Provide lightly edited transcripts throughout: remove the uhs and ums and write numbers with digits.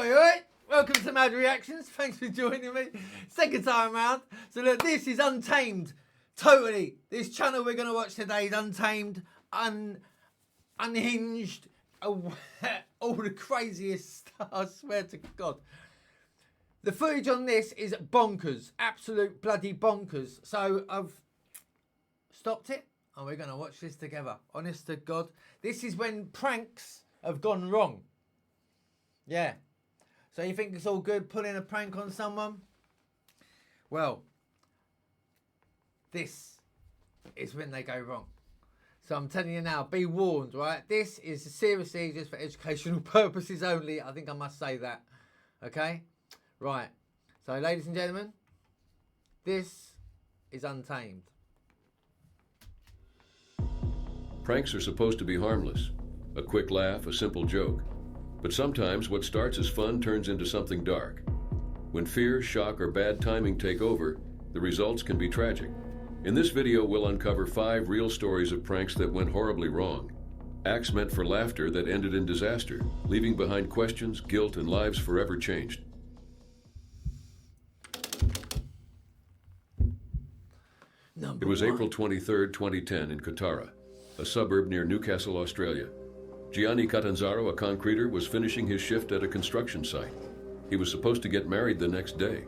Oi, oi! Welcome to M.A.D Reactions. Thanks for joining me. Second time round. So look, this is Untamed. Totally. This channel we're going to watch today is Untamed, unhinged, all the craziest stuff, I swear to God. The footage on this is bonkers. Absolute bloody bonkers. So I've stopped it and we're going to watch this together. Honest to God. This is when pranks have gone wrong. Yeah. So you think it's all good pulling a prank on someone? Well, this is when they go wrong. So I'm telling you now, be warned, right? This is seriously just for educational purposes only. I think I must say that. Okay? Right. So ladies and gentlemen, this is Untamed. Pranks are supposed to be harmless. A quick laugh, a simple joke. But sometimes what starts as fun turns into something dark. When fear, shock, or bad timing take over, the results can be tragic. In this video, we'll uncover 5 real stories of pranks that went horribly wrong. Acts meant for laughter that ended in disaster, leaving behind questions, guilt, and lives forever changed. It was April 23, 2010 in Kotara, a suburb near Newcastle, Australia. Gianni Catanzaro, a concreter, was finishing his shift at a construction site. He was supposed to get married the next day.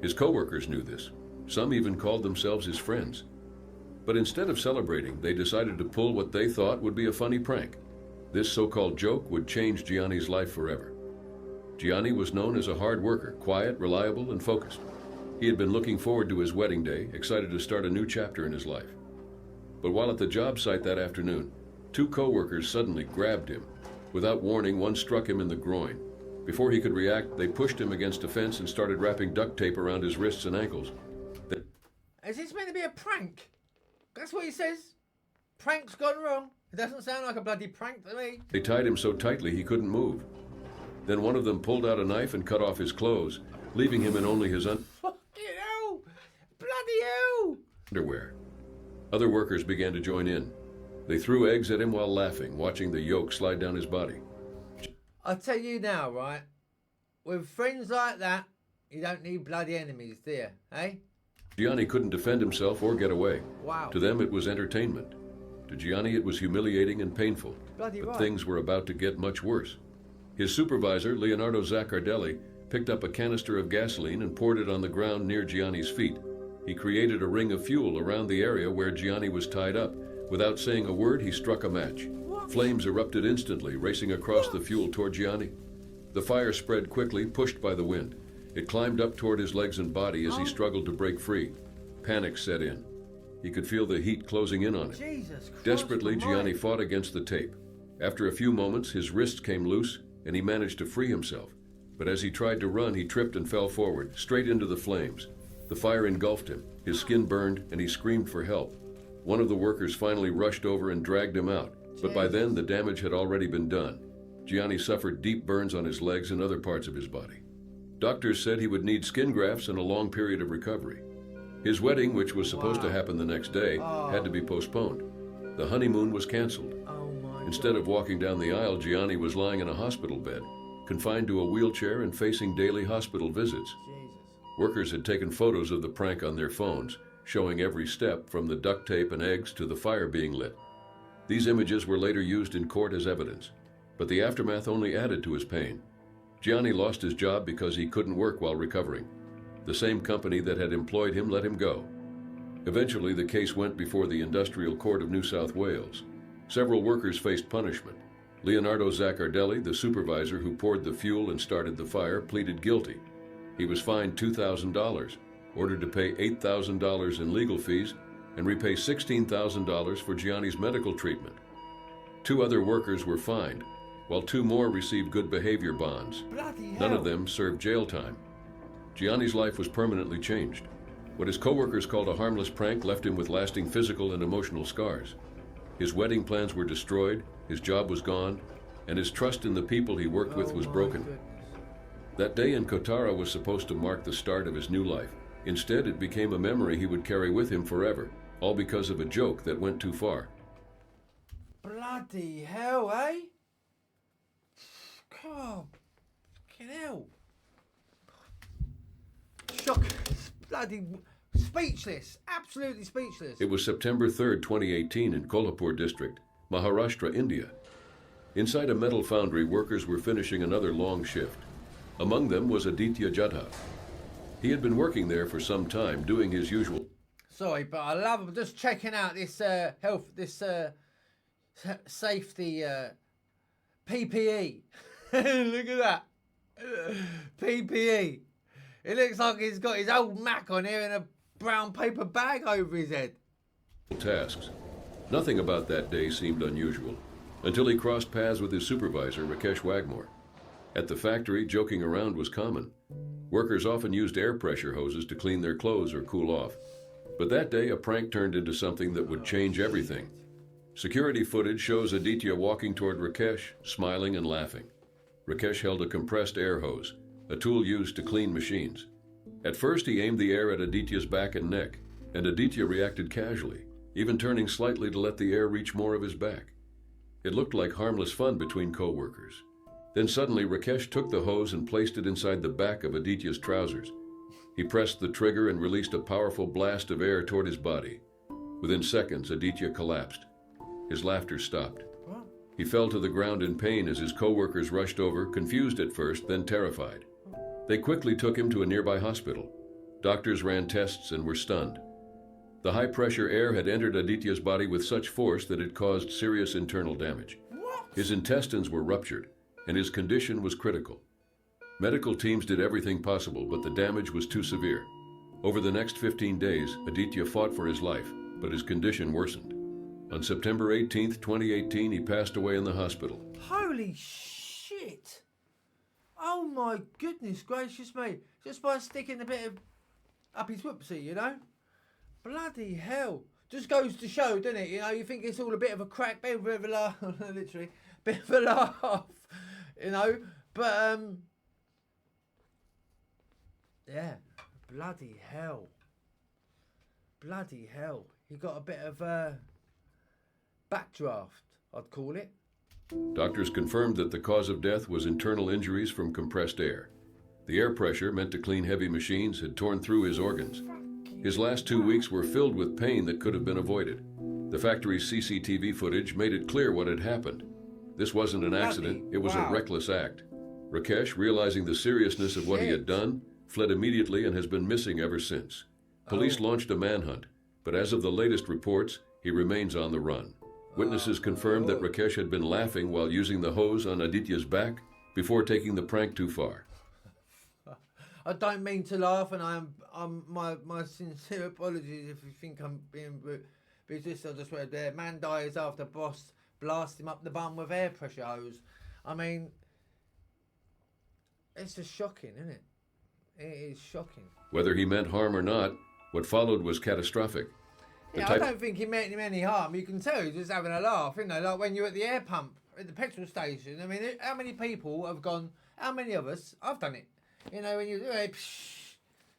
His co-workers knew this. Some even called themselves his friends. But instead of celebrating, they decided to pull what they thought would be a funny prank. This so-called joke would change Gianni's life forever. Gianni was known as a hard worker, quiet, reliable, and focused. He had been looking forward to his wedding day, excited to start a new chapter in his life. But while at the job site that afternoon, 2 co-workers suddenly grabbed him. Without warning, one struck him in the groin. Before he could react, they pushed him against a fence and started wrapping duct tape around his wrists and ankles. Is this meant to be a prank? That's what he says. Prank's gone wrong. It doesn't sound like a bloody prank to me. They tied him so tightly he couldn't move. Then one of them pulled out a knife and cut off his clothes, leaving him in only his Fucking hell! Bloody hell! underwear. Other workers began to join in. They threw eggs at him while laughing, watching the yolk slide down his body. I'll tell you now, right? With friends like that, you don't need bloody enemies, do you? Eh? Gianni couldn't defend himself or get away. Wow. To them, it was entertainment. To Gianni, it was humiliating and painful. Bloody But right. things were about to get much worse. His supervisor, Leonardo Zaccardelli, picked up a canister of gasoline and poured it on the ground near Gianni's feet. He created a ring of fuel around the area where Gianni was tied up. Without saying a word, he struck a match. What? Flames erupted instantly, racing across the fuel toward Gianni. The fire spread quickly, pushed by the wind. It climbed up toward his legs and body as he struggled to break free. Panic set in. He could feel the heat closing in on him. Jesus Christ. Desperately, Gianni almighty. fought against the tape. After a few moments, his wrists came loose, and he managed to free himself. But as he tried to run, he tripped and fell forward, straight into the flames. The fire engulfed him. His skin burned, and he screamed for help. One of the workers finally rushed over and dragged him out, but by then the damage had already been done. Gianni suffered deep burns on his legs and other parts of his body. Doctors said he would need skin grafts and a long period of recovery. His wedding, which was supposed to happen the next day, had to be postponed. The honeymoon was canceled. Oh my Instead God. of walking down the aisle, Gianni was lying in a hospital bed, confined to a wheelchair and facing daily hospital visits. Jesus. Workers had taken photos of the prank on their phones, showing every step from the duct tape and eggs to the fire being lit. These images were later used in court as evidence, but the aftermath only added to his pain. Gianni lost his job because he couldn't work while recovering. The same company that had employed him let him go. Eventually, the case went before the Industrial Court of New South Wales. Several workers faced punishment. Leonardo Zaccardelli, the supervisor who poured the fuel and started the fire, pleaded guilty. He was fined $2,000, ordered to pay $8,000 in legal fees, and repay $16,000 for Gianni's medical treatment. 2 other workers were fined, while 2 more received good behavior bonds. Bloody hell. None of them served jail time. Gianni's life was permanently changed. What his co-workers called a harmless prank left him with lasting physical and emotional scars. His wedding plans were destroyed, his job was gone, and his trust in the people he worked with was my broken. goodness. That day in Kotara was supposed to mark the start of his new life. Instead, it became a memory he would carry with him forever, all because of a joke that went too far. Bloody hell, eh? God, fucking hell. bloody speechless, absolutely speechless. It was September 3rd, 2018 in Kolhapur district, Maharashtra, India. Inside a metal foundry, workers were finishing another long shift. Among them was Aditya Jadhav. He had been working there for some time, doing his usual... Sorry, but I love them. Just checking out this safety PPE. Look at that. PPE. It looks like he's got his old Mac on here and a brown paper bag over his head. tasks. Nothing about that day seemed unusual, until he crossed paths with his supervisor, Rakesh Wagmore. At the factory, joking around was common. Workers often used air pressure hoses to clean their clothes or cool off. But that day, a prank turned into something that would change everything. Security footage shows Aditya walking toward Rakesh, smiling and laughing. Rakesh held a compressed air hose, a tool used to clean machines. At first, he aimed the air at Aditya's back and neck, and Aditya reacted casually, even turning slightly to let the air reach more of his back. It looked like harmless fun between co-workers. Then suddenly, Rakesh took the hose and placed it inside the back of Aditya's trousers. He pressed the trigger and released a powerful blast of air toward his body. Within seconds, Aditya collapsed. His laughter stopped. He fell to the ground in pain as his co-workers rushed over, confused at first, then terrified. They quickly took him to a nearby hospital. Doctors ran tests and were stunned. The high-pressure air had entered Aditya's body with such force that it caused serious internal damage. His intestines were ruptured, and his condition was critical. Medical teams did everything possible, but the damage was too severe. Over the next 15 days, Aditya fought for his life, but his condition worsened. On September 18th, 2018, he passed away in the hospital. Holy shit! Oh my goodness gracious me. Just by sticking a bit of up his whoopsie, you know? Bloody hell. Just goes to show, doesn't it? You know, you think it's all a bit of a crack, bit of a laugh, literally, bit of a laugh, you know? But, yeah, bloody hell. Bloody hell. He got a bit of backdraft, I'd call it. Doctors confirmed that the cause of death was internal injuries from compressed air. The air pressure meant to clean heavy machines had torn through his organs. His last 2 weeks were filled with pain that could have been avoided. The factory's CCTV footage made it clear what had happened. This wasn't an accident, it was a reckless act. Rakesh, realizing the seriousness of what he had done, fled immediately and has been missing ever since. Police launched a manhunt, but as of the latest reports, he remains on the run. Witnesses confirmed that Rakesh had been laughing while using the hose on Aditya's back before taking the prank too far. I don't mean to laugh, and my sincere apologies if you think I'm being rude. But just I just read there, man dies after boss blasts him up the bum with air pressure hose. I mean, it's just shocking, isn't it? It is shocking. Whether he meant harm or not, what followed was catastrophic. Yeah, I don't think he meant him any harm. You can tell he's just having a laugh, you know, like when you're at the air pump, at the petrol station. I mean, how many people have gone, how many of us, I've done it, you know, when you do it,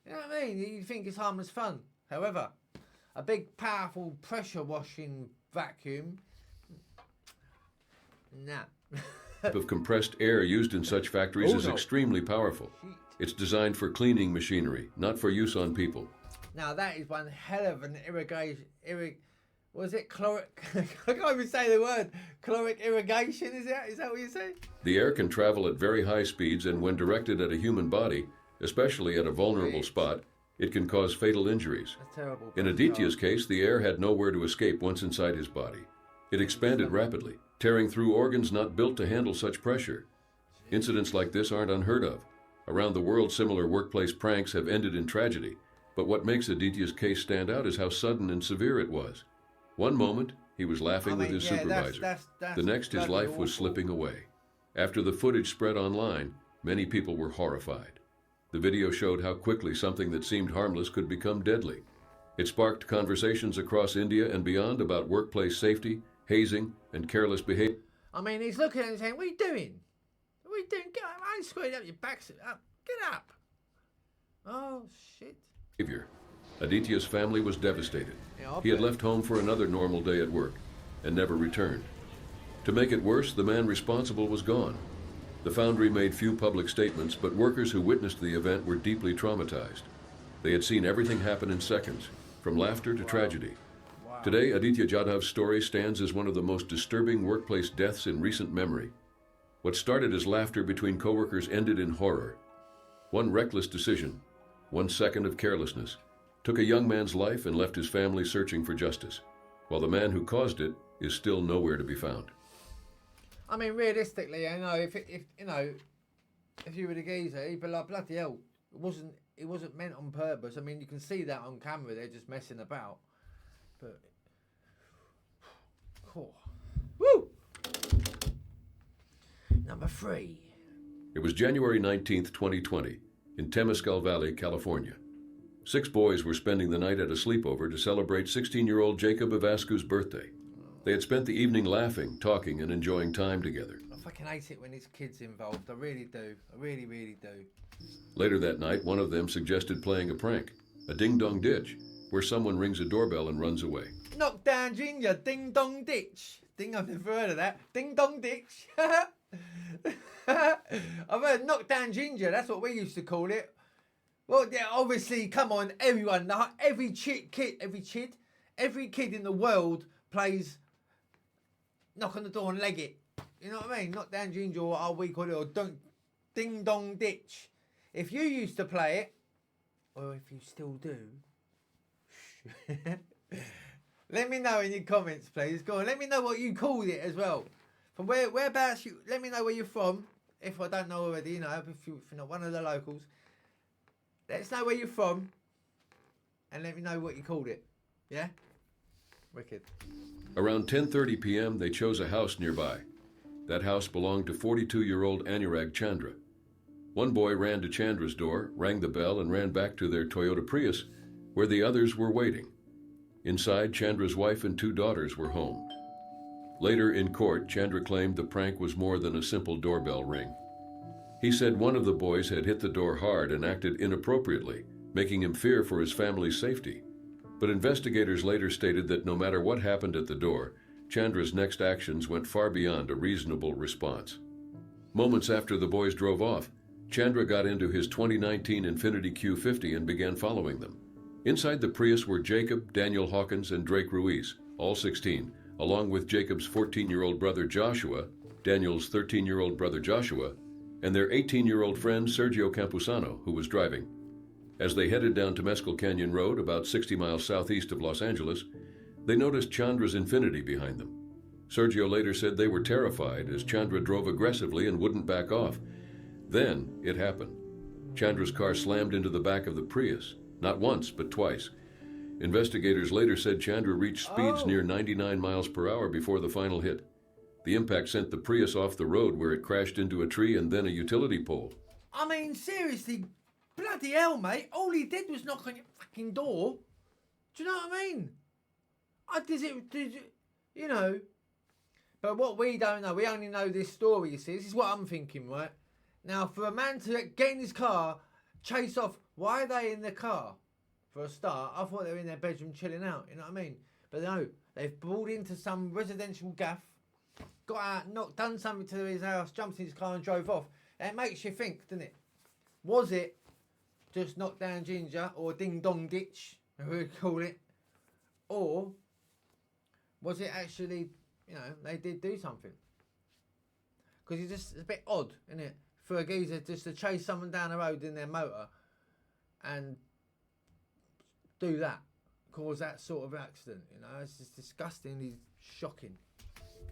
you know what I mean? You think it's harmless fun. However, a big, powerful pressure washing vacuum, nah. The type of compressed air used in such factories is extremely powerful. It's designed for cleaning machinery, not for use on people. Now that is one hell of an was it chloric? I can't even say the word. Chloric irrigation, is that what you say? The air can travel at very high speeds, and when directed at a human body, especially at a vulnerable spot, it can cause fatal injuries. That's terrible. In Aditya's case, the air had nowhere to escape once inside his body. It expanded rapidly, tearing through organs not built to handle such pressure. Incidents like this aren't unheard of. Around the world, similar workplace pranks have ended in tragedy. But what makes Aditya's case stand out is how sudden and severe it was. One moment, he was laughing with his supervisor. The next, his life was slipping away. After the footage spread online, many people were horrified. The video showed how quickly something that seemed harmless could become deadly. It sparked conversations across India and beyond about workplace safety, hazing, and careless behavior. I mean, he's looking at him saying, what are you doing? What are you doing? Get up, I ain't screwing up your back. Up. Get up. Oh, shit. Aditya's family was devastated. He had left home for another normal day at work and never returned. To make it worse, the man responsible was gone. The foundry made few public statements, but workers who witnessed the event were deeply traumatized. They had seen everything happen in seconds, from laughter to tragedy. Wow. Today, Aditya Jadhav's story stands as one of the most disturbing workplace deaths in recent memory. What started as laughter between coworkers ended in horror. One reckless decision, 1 second of carelessness, took a young man's life and left his family searching for justice, while the man who caused it is still nowhere to be found. I mean, realistically, if you were the geezer, he'd be like, bloody hell, it wasn't meant on purpose. I mean, you can see that on camera, they're just messing about. But, cool. Woo! Number 3. It was January 19th, 2020, in Temescal Valley, California. 6 boys were spending the night at a sleepover to celebrate 16-year-old Jacob Ivascu's birthday. They had spent the evening laughing, talking, and enjoying time together. I fucking hate it when there's kids involved. I really do. I really, really do. Later that night, one of them suggested playing a prank, a ding-dong ditch, where someone rings a doorbell and runs away. Knock down ginger, ding-dong ditch. I've never heard of that. Ding-dong ditch. I've heard knock down ginger. That's what we used to call it. Well, yeah, obviously, come on, everyone. Every kid in the world plays knock on the door and leg it. You know what I mean? Knock down ginger, or we call it, or ding dong ditch. If you used to play it, or if you still do, let me know in your comments, please. Go on, let me know what you called it as well. From whereabouts you? Let me know where you're from. If I don't know already, if you're not one of the locals, let us know where you're from, and let me know what you called it. Yeah, wicked. Around 10:30 p.m., they chose a house nearby. That house belonged to 42-year-old Anurag Chandra. One boy ran to Chandra's door, rang the bell, and ran back to their Toyota Prius, where the others were waiting. Inside, Chandra's wife and 2 daughters were home. Later in court, Chandra claimed the prank was more than a simple doorbell ring. He said one of the boys had hit the door hard and acted inappropriately, making him fear for his family's safety. But investigators later stated that no matter what happened at the door, Chandra's next actions went far beyond a reasonable response. Moments after the boys drove off, Chandra got into his 2019 Infiniti Q50 and began following them. Inside the Prius were Jacob, Daniel Hawkins, and Drake Ruiz, all 16, along with Jacob's 14-year-old brother Joshua, Daniel's 13-year-old brother Joshua, and their 18-year-old friend Sergio Campusano, who was driving. As they headed down Temescal Canyon Road, about 60 miles southeast of Los Angeles, they noticed Chandra's Infiniti behind them. Sergio later said they were terrified as Chandra drove aggressively and wouldn't back off. Then it happened. Chandra's car slammed into the back of the Prius, not once, but twice. Investigators later said Chandra reached speeds near 99 miles per hour before the final hit. The impact sent the Prius off the road, where it crashed into a tree and then a utility pole. I mean, seriously, bloody hell, mate. All he did was knock on your fucking door. Do you know what I mean? But what we don't know, we only know this story, you see. This is what I'm thinking, right? Now, for a man to get in his car, chase off, why are they in the car? For a start, I thought they were in their bedroom chilling out, you know what I mean? But no, they've brought into some residential gaff, got out, done something to his house, jumped in his car and drove off. And it makes you think, doesn't it? Was it just knock down ginger, or ding dong ditch, who we call it? Or was it actually, they did do something? Because it's a bit odd, isn't it? For a geezer just to chase someone down the road in their motor and do that, cause that sort of accident, it's just disgustingly shocking.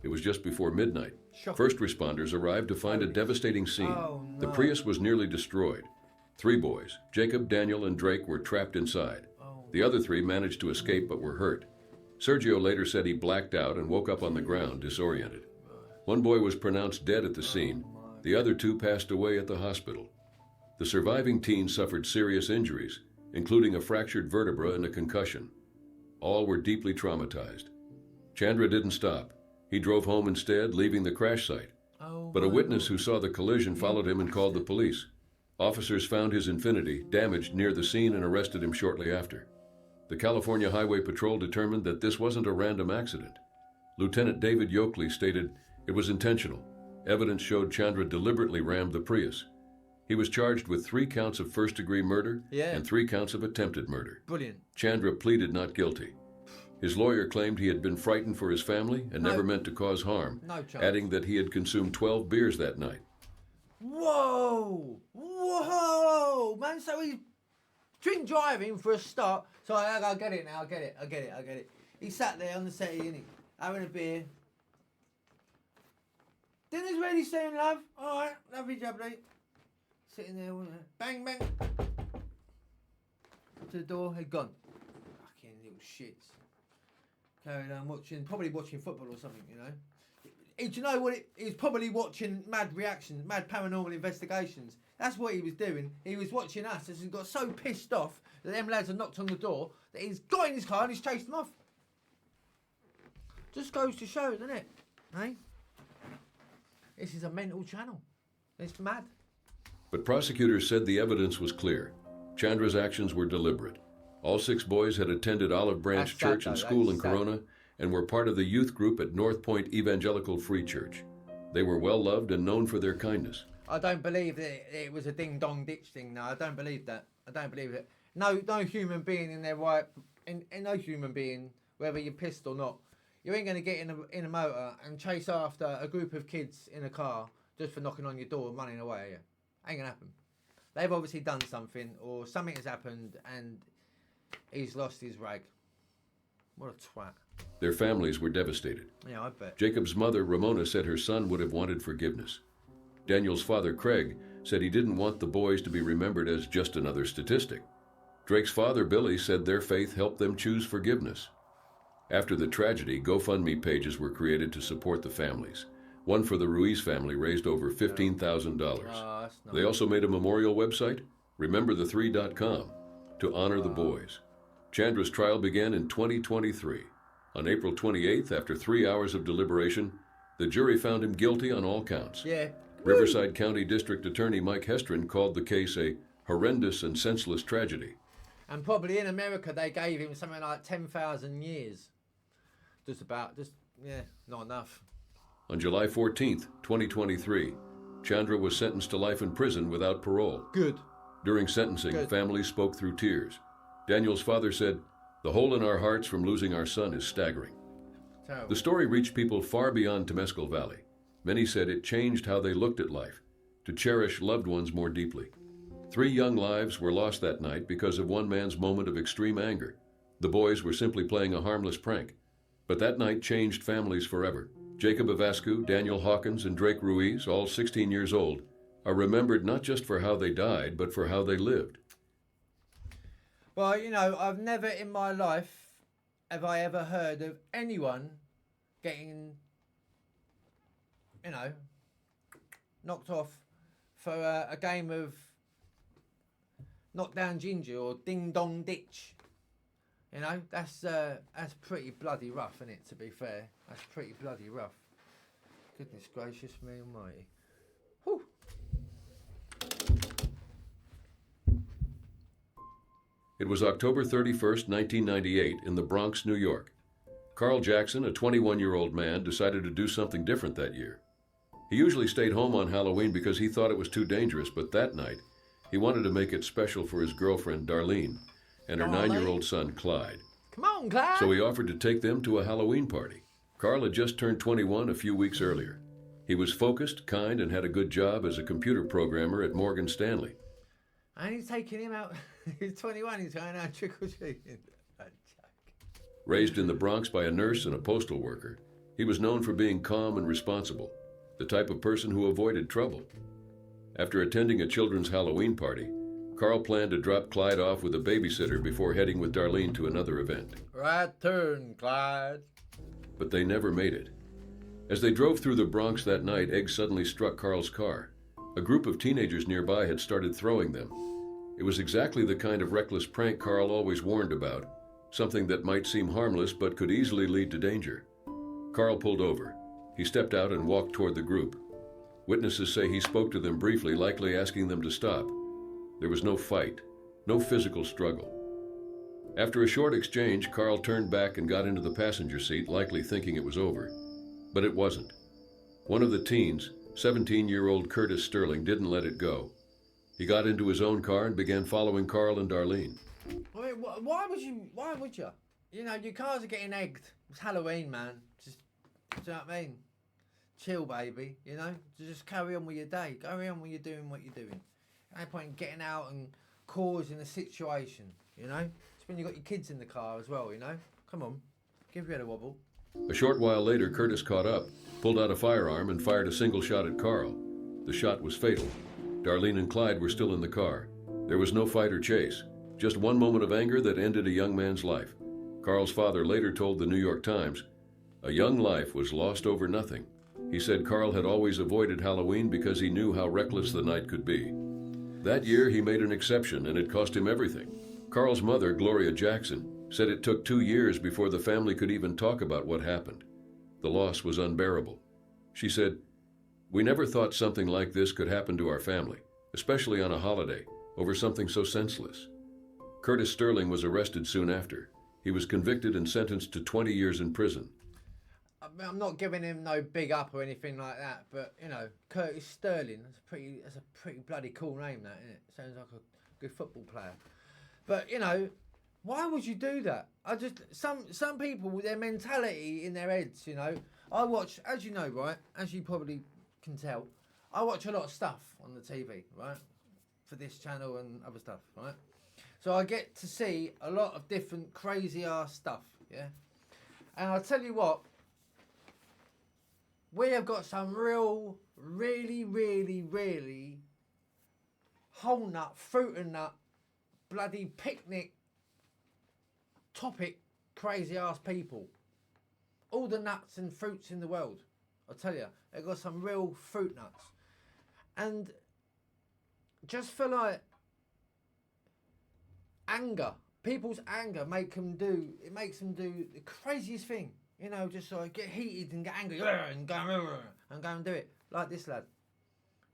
It was just before midnight. Shocking. First responders arrived to find a devastating scene. Oh, no. The Prius was nearly destroyed. 3 boys, Jacob, Daniel, and Drake, were trapped inside. The other 3 managed to escape but were hurt. Sergio later said he blacked out and woke up on the ground, disoriented. One boy was pronounced dead at the scene. The other 2 passed away at the hospital. The surviving teen suffered serious injuries, including a fractured vertebra and a concussion. All were deeply traumatized. Chandra didn't stop. He drove home instead, leaving the crash site. But a witness who saw the collision followed him and called the police. Officers found his Infiniti damaged near the scene and arrested him shortly after. The California Highway Patrol determined that this wasn't a random accident. Lieutenant David Yoakley stated it was intentional. Evidence showed Chandra deliberately rammed the Prius. He was charged with 3 counts of first-degree murder Yeah. and 3 counts of attempted murder. Brilliant. Chandra pleaded not guilty. His lawyer claimed he had been frightened for his family and never meant to cause harm, No chance. adding that he had consumed 12 beers that night. Whoa! Whoa! Man, so he's drink driving for a start. So I get it now, I get it. He sat there on the settee, innit? Having a beer. Dinner's ready soon, love. Alright, lovely jubbly. Sitting there, bang, bang. To the door, he'd gone. Fucking little shits. Carried on watching, probably watching football or something, you know. Do you know what? He was probably watching Mad Reactions, Mad Paranormal Investigations. That's what he was doing. He was watching us as he got so pissed off that them lads had knocked on the door that he's got in his car and he's chased them off. Just goes to show, doesn't it? Hey? This is a mental channel. It's mad. But prosecutors said the evidence was clear. Chandra's actions were deliberate. All 6 boys had attended Olive Branch That's Church sad, and though. school That's in sad. Corona and were part of the youth group at North Point Evangelical Free Church. They were well loved and known for their kindness. I don't believe that it was a ding-dong ditch thing. No, I don't believe that. I don't believe it. No human being in their right, in no human being, whether you're pissed or not, you ain't going to get in a motor and chase after a group of kids in a car just for knocking on your door and running away. Yeah. Ain't going to happen. They've obviously done something, or something has happened and he's lost his rag. What a twat. Their families were devastated. Yeah, I bet. Jacob's mother, Ramona, said her son would have wanted forgiveness. Daniel's father, Craig, said he didn't want the boys to be remembered as just another statistic. Drake's father, Billy, said their faith helped them choose forgiveness. After the tragedy, GoFundMe pages were created to support the families. One for the Ruiz family raised over $15,000. Oh, that's nice. They also made a memorial website, rememberthe3.com, to honor the boys. Chandra's trial began in 2023. On April 28th, after 3 hours of deliberation, the jury found him guilty on all counts. Yeah. Riverside County District Attorney Mike Hestron called the case a horrendous and senseless tragedy. And probably in America they gave him something like 10,000 years. Not enough. On July 14th, 2023, Chandra was sentenced to life in prison without parole. Good. During sentencing, families spoke through tears. Daniel's father said, "The hole in our hearts from losing our son is staggering." Terrible. The story reached people far beyond Temescal Valley. Many said it changed how they looked at life, to cherish loved ones more deeply. 3 young lives were lost that night because of one man's moment of extreme anger. The boys were simply playing a harmless prank. But that night changed families forever. Jacob Avascu, Daniel Hawkins, and Drake Ruiz, all 16 years old, are remembered not just for how they died, but for how they lived. Well, you know, I've never in my life have I ever heard of anyone getting, you know, knocked off for a game of knockdown ginger or ding dong ditch. You know, that's pretty bloody rough, isn't it, to be fair? That's pretty bloody rough. Goodness gracious me almighty. Whew. It was October 31st, 1998, in the Bronx, New York. Carl Jackson, a 21-year-old man, decided to do something different that year. He usually stayed home on Halloween because he thought it was too dangerous, but that night, he wanted to make it special for his girlfriend, Darlene, and her 9-year-old son, Clyde. Come on, Clyde. So he offered to take them to a Halloween party. Carl had just turned 21 a few weeks earlier. He was focused, kind, and had a good job as a computer programmer at Morgan Stanley. And he's taking him out. He's 21. He's going out trick-or-treating. Raised in the Bronx by a nurse and a postal worker, he was known for being calm and responsible, the type of person who avoided trouble. After attending a children's Halloween party, Carl planned to drop Clyde off with a babysitter before heading with Darlene to another event. Right turn, Clyde. But they never made it. As they drove through the Bronx that night, eggs suddenly struck Carl's car. A group of teenagers nearby had started throwing them. It was exactly the kind of reckless prank Carl always warned about, something that might seem harmless but could easily lead to danger. Carl pulled over. He stepped out and walked toward the group. Witnesses say he spoke to them briefly, likely asking them to stop. There was no fight, no physical struggle. After a short exchange, Carl turned back and got into the passenger seat, likely thinking it was over. But it wasn't. One of the teens, 17-year-old Curtis Sterling, didn't let it go. He got into his own car and began following Carl and Darlene. I mean, why would you? Why would you? You know, your cars are getting egged. It's Halloween, man. Just, do you know what I mean? Chill, baby. You know, just carry on with your day. Carry on with you doing what you're doing. No point in getting out and causing a situation. You know, it's when you got your kids in the car as well. You know, come on, give your head a wobble. A short while later, Curtis caught up, pulled out a firearm, and fired a single shot at Carl. The shot was fatal. Darlene and Clyde were still in the car. There was no fight or chase, just one moment of anger that ended a young man's life. Carl's father later told the New York Times, "A young life was lost over nothing." He said Carl had always avoided Halloween because he knew how reckless the night could be. That year, he made an exception, and it cost him everything. Carl's mother, Gloria Jackson, said it took 2 years before the family could even talk about what happened. The loss was unbearable. She said, "We never thought something like this could happen to our family, especially on a holiday, over something so senseless." Curtis Sterling was arrested soon after. He was convicted and sentenced to 20 years in prison. I'm not giving him no big up or anything like that, but you know, Curtis Sterling, that's a pretty bloody cool name, that, isn't it? Sounds like a good football player. But you know, why would you do that? Some people, their mentality in their heads, you know. I watch, as you know, right, as you probably can tell, I watch a lot of stuff on the TV, right, for this channel and other stuff, right. So I get to see a lot of different crazy ass stuff, yeah. And I'll tell you what, we have got some really whole nut, fruit and nut, bloody picnic topic, crazy ass people. All the nuts and fruits in the world, I'll tell you, they've got some real fruit nuts. And just for like anger, people's anger makes them do the craziest thing. You know, just sort of get heated and get angry and go and do it. Like this lad.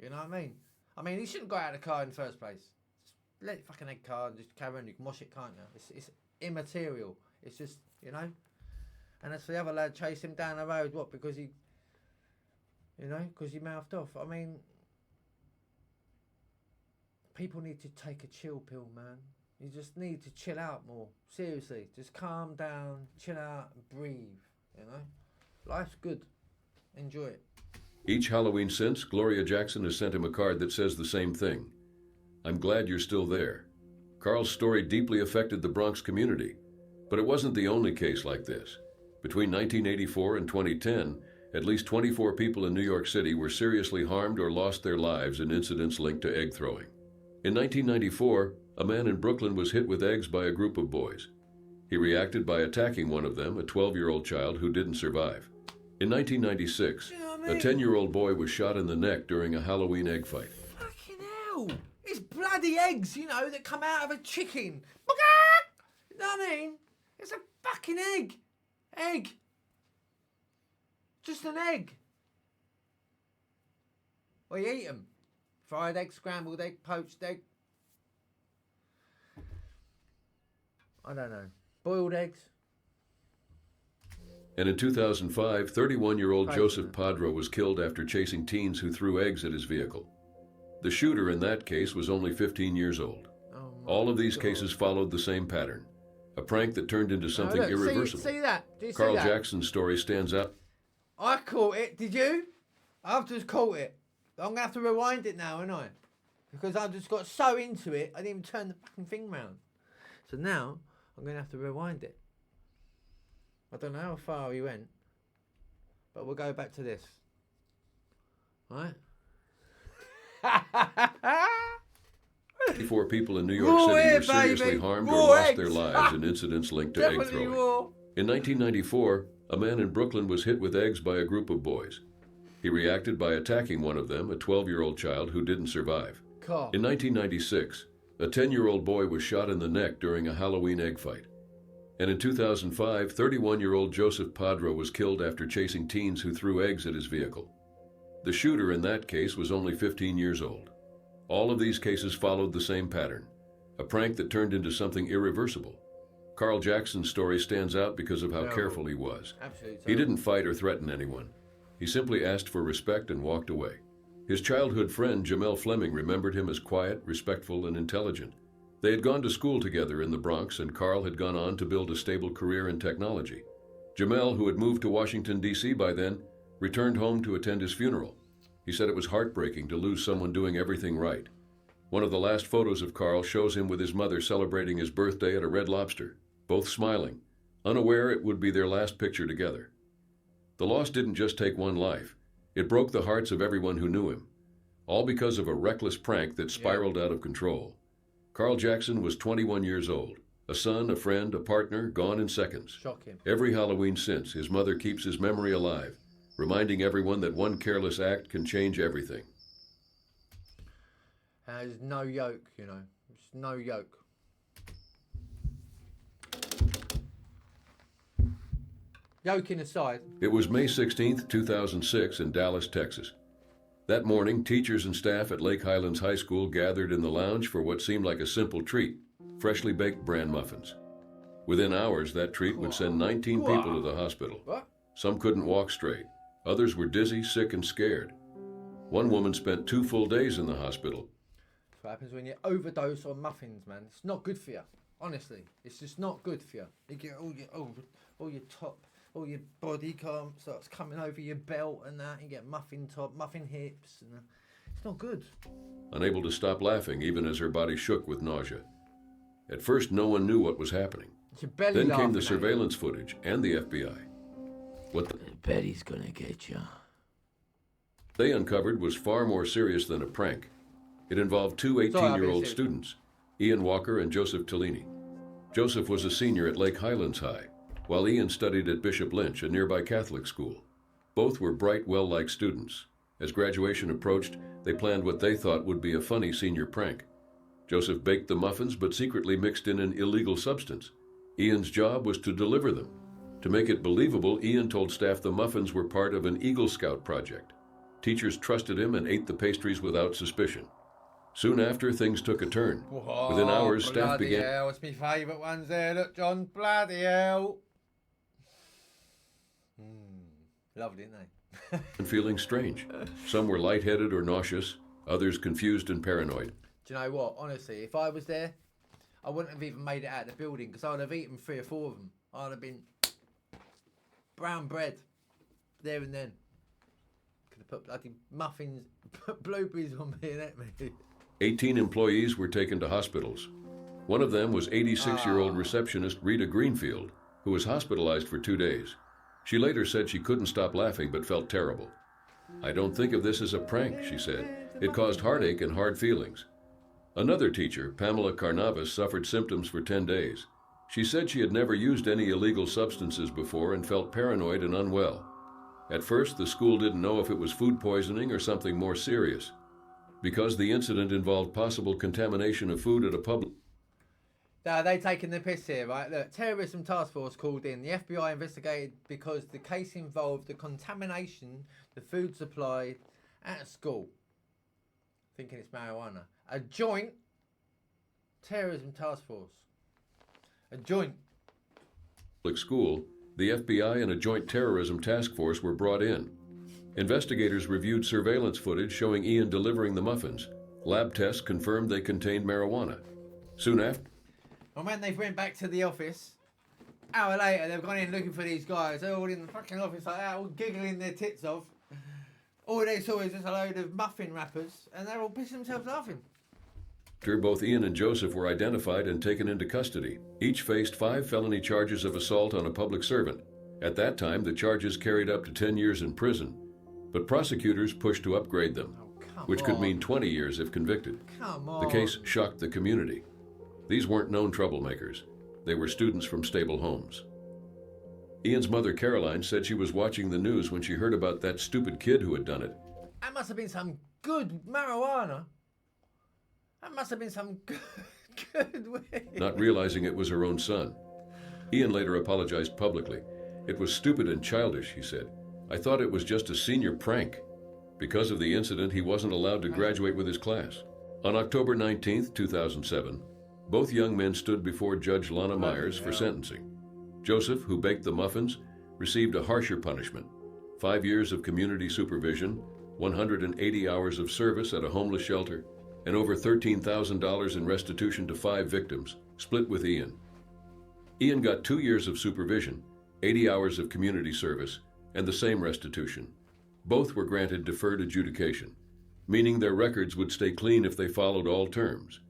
You know what I mean? I mean, he shouldn't go out of the car in the first place. Just let it fucking egg car and just carry on. You can wash it, can't you? It's immaterial. It's just, you know. And as for the other lad, chase him down the road, what? Because he, you know, because he mouthed off. I mean, people need to take a chill pill, man. You just need to chill out more. Seriously, just calm down, chill out, and breathe. You know, life's good. Enjoy it. Each Halloween since, Gloria Jackson has sent him a card that says the same thing. "I'm glad you're still there." Carl's story deeply affected the Bronx community, but it wasn't the only case like this. Between 1984 and 2010, at least 24 people in New York City were seriously harmed or lost their lives in incidents linked to egg throwing. In 1994, a man in Brooklyn was hit with eggs by a group of boys. He reacted by attacking one of them, a 12-year-old child who didn't survive. In 1996, a 10-year-old boy was shot in the neck during a Halloween egg fight. Fucking hell! It's bloody eggs, you know, that come out of a chicken. You know what I mean? It's a fucking egg. Egg. Just an egg. Well, you eat them. Fried egg, scrambled egg, poached egg. I don't know. Boiled eggs. And in 2005, 31-year-old Joseph Padro was killed after chasing teens who threw eggs at his vehicle. The shooter in that case was only 15 years old. All of these cases followed the same pattern. A prank that turned into something irreversible. See that? Do you see Carl that? Jackson's story stands out. I caught it. Did you? I've just caught it. I'm going to have to rewind it now, ain't I? Because I just got so into it, I didn't even turn the fucking thing round. So now, I'm going to have to rewind it. I don't know how far we went, but we'll go back to this. Right? 54 people in New York City were seriously harmed or lost their lives in incidents linked to egg throwing. In 1994, a man in Brooklyn was hit with eggs by a group of boys. He reacted by attacking one of them, a 12-year-old child who didn't survive. In 1996, a 10-year-old boy was shot in the neck during a Halloween egg fight. And in 2005, 31-year-old Joseph Padro was killed after chasing teens who threw eggs at his vehicle. The shooter in that case was only 15 years old. All of these cases followed the same pattern, a prank that turned into something irreversible. Carl Jackson's story stands out because of how careful he was. He didn't fight or threaten anyone. He simply asked for respect and walked away. His childhood friend Jamel Fleming remembered him as quiet, respectful, and intelligent. They had gone to school together in the Bronx, and Carl had gone on to build a stable career in technology. Jamel, who had moved to Washington, D.C. by then, returned home to attend his funeral. He said it was heartbreaking to lose someone doing everything right. One of the last photos of Carl shows him with his mother celebrating his birthday at a Red Lobster, both smiling, unaware it would be their last picture together. The loss didn't just take one life. It broke the hearts of everyone who knew him, all because of a reckless prank that spiraled out of control. Carl Jackson was 21 years old, a son, a friend, a partner, gone in seconds. Shocking. Every Halloween since, his mother keeps his memory alive, reminding everyone that one careless act can change everything. There's no yoke, you know. There's no yoke. Joking aside. It was May 16th, 2006 in Dallas, Texas. That morning, teachers and staff at Lake Highlands High School gathered in the lounge for what seemed like a simple treat, freshly baked bran muffins. Within hours, that treat would send 19 people to the hospital. What? Some couldn't walk straight. Others were dizzy, sick, and scared. One woman spent 2 full days in the hospital. That's what happens when you overdose on muffins, man. It's not good for you. Honestly, it's just not good for you. You get all your top, all your body starts coming over your belt and that. You get muffin top, muffin hips, and it's not good. Unable to stop laughing, even as her body shook with nausea. At first, no one knew what was happening. It's your belly Then came laughing the at you. surveillance footage and the FBI. What Betty's gonna get you. they uncovered was far more serious than a prank. It involved 2 18-year-old students, Ian Walker and Joseph Tellini. Joseph was a senior at Lake Highlands High, while Ian studied at Bishop Lynch, a nearby Catholic school. Both were bright, well-liked students. As graduation approached, they planned what they thought would be a funny senior prank. Joseph baked the muffins but secretly mixed in an illegal substance. Ian's job was to deliver them. To make it believable, Ian told staff the muffins were part of an Eagle Scout project. Teachers trusted him and ate the pastries without suspicion. Soon after, things took a turn. Whoa, Within hours, staff bloody began... hell, it's my favourite ones there. Look, John, bloody hell. Lovely, isn't they? and feeling strange. Some were lightheaded or nauseous, others confused and paranoid. Do you know what? Honestly, if I was there, I wouldn't have even made it out of the building because I'd have eaten 3 or 4 of them. I'd have been brown bread there and then. Could have put bloody muffins, put blueberries on me and ate me. 18 employees were taken to hospitals. One of them was 86-year-old receptionist Rita Greenfield, who was hospitalized for 2 days. She later said she couldn't stop laughing but felt terrible. "I don't think of this as a prank," she said. "It caused heartache and hard feelings." Another teacher, Pamela Carnavas, suffered symptoms for 10 days. She said she had never used any illegal substances before and felt paranoid and unwell. At first, the school didn't know if it was food poisoning or something more serious. Because the incident involved possible contamination of food at a public... Now, they taking the piss here, right? Look, terrorism task force called in. The FBI investigated because the case involved the contamination, the food supply at a school. Thinking it's marijuana. A joint terrorism task force. A joint. School, the FBI and a joint terrorism task force were brought in. Investigators reviewed surveillance footage showing Ian delivering the muffins. Lab tests confirmed they contained marijuana. Soon after... And when they went back to the office, hour later, they've gone in looking for these guys. They're all in the fucking office like that, all giggling their tits off. All they saw is just a load of muffin wrappers, and they're all pissing themselves laughing. Both Ian and Joseph were identified and taken into custody. Each faced 5 felony charges of assault on a public servant. At that time, the charges carried up to 10 years in prison, but prosecutors pushed to upgrade them, which could mean 20 years if convicted. Come on. The case shocked the community. These weren't known troublemakers. They were students from stable homes. Ian's mother, Caroline, said she was watching the news when she heard about that stupid kid who had done it. That must have been some good marijuana. That must have been some good weed. Not realizing it was her own son. Ian later apologized publicly. "It was stupid and childish," he said. "I thought it was just a senior prank." Because of the incident, he wasn't allowed to graduate with his class. On October 19th, 2007, both young men stood before Judge Lana Myers for sentencing. Joseph, who baked the muffins, received a harsher punishment, 5 years of community supervision 180 hours of service at a homeless shelter, and over $13,000 in restitution to 5 victims, split with Ian. Ian got 2 years of supervision, 80 hours of community service, and the same restitution. Both were granted deferred adjudication, meaning their records would stay clean if they followed all terms.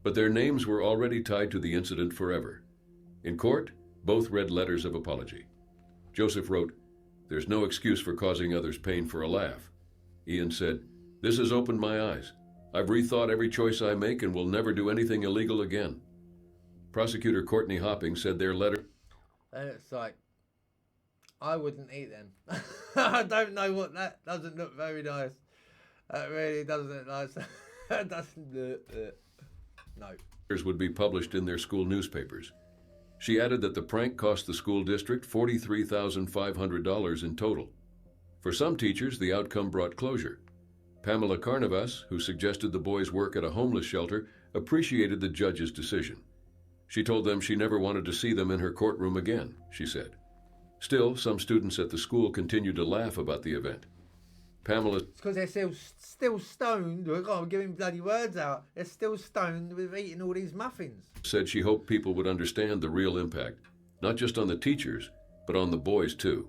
But their names were already tied to the incident forever. In court, both read letters of apology. Joseph wrote, "There's no excuse for causing others pain for a laugh." Ian said, "This has opened my eyes. I've rethought every choice I make and will never do anything illegal again." Prosecutor Courtney Hopping said their letter... It's like, I wouldn't eat them. I don't know what, that doesn't look very nice. That really doesn't look nice. That doesn't look, no. It's because they're still stoned. I'm giving bloody words out. They're still stoned with eating all these muffins. ...said she hoped people would understand the real impact, not just on the teachers, but on the boys too.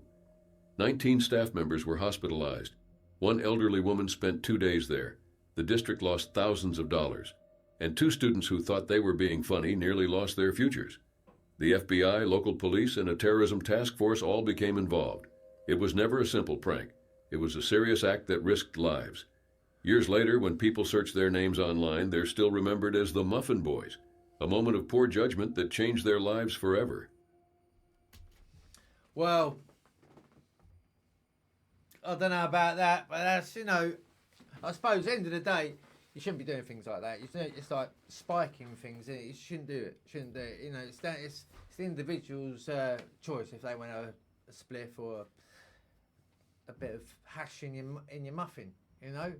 19 staff members were hospitalized. One elderly woman spent 2 days there. The district lost thousands of dollars. And 2 students who thought they were being funny nearly lost their futures. The FBI, local police, and a terrorism task force all became involved. It was never a simple prank. It was a serious act that risked lives. Years later, when people search their names online, they're still remembered as the Muffin Boys, a moment of poor judgment that changed their lives forever. Well, I don't know about that, but that's, you know, I suppose at the end of the day, you shouldn't be doing things like that. It's like spiking things. You shouldn't do it. Shouldn't do it. You know, it's the individual's choice if they want a spliff or a bit of hash in your muffin. You know,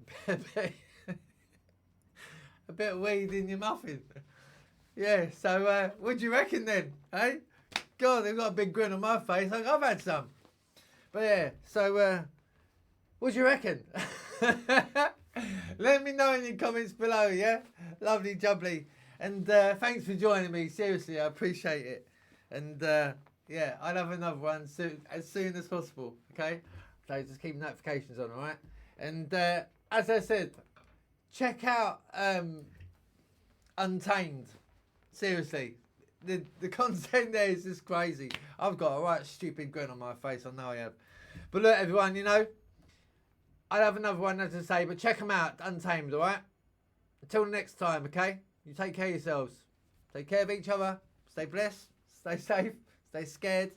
a bit of weed in your muffin. Yeah. So what do you reckon then? Hey, God, they've got a big grin on my face. Like I've had some. But yeah. So what do you reckon? Let me know in the comments below, yeah? Lovely jubbly. And thanks for joining me. Seriously, I appreciate it. And yeah, I'll have another one as soon as possible, okay? So just keep notifications on, alright? And as I said, check out Untamed. Seriously. The content there is just crazy. I've got a right stupid grin on my face, I know I have. But look, everyone, you know, I'll have another one, as I say, but check them out, Untamed, alright? Until next time, okay? You take care of yourselves. Take care of each other. Stay blessed. Stay safe. Stay scared.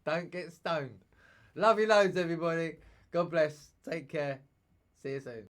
Don't get stoned. Love you loads, everybody. God bless. Take care. See you soon.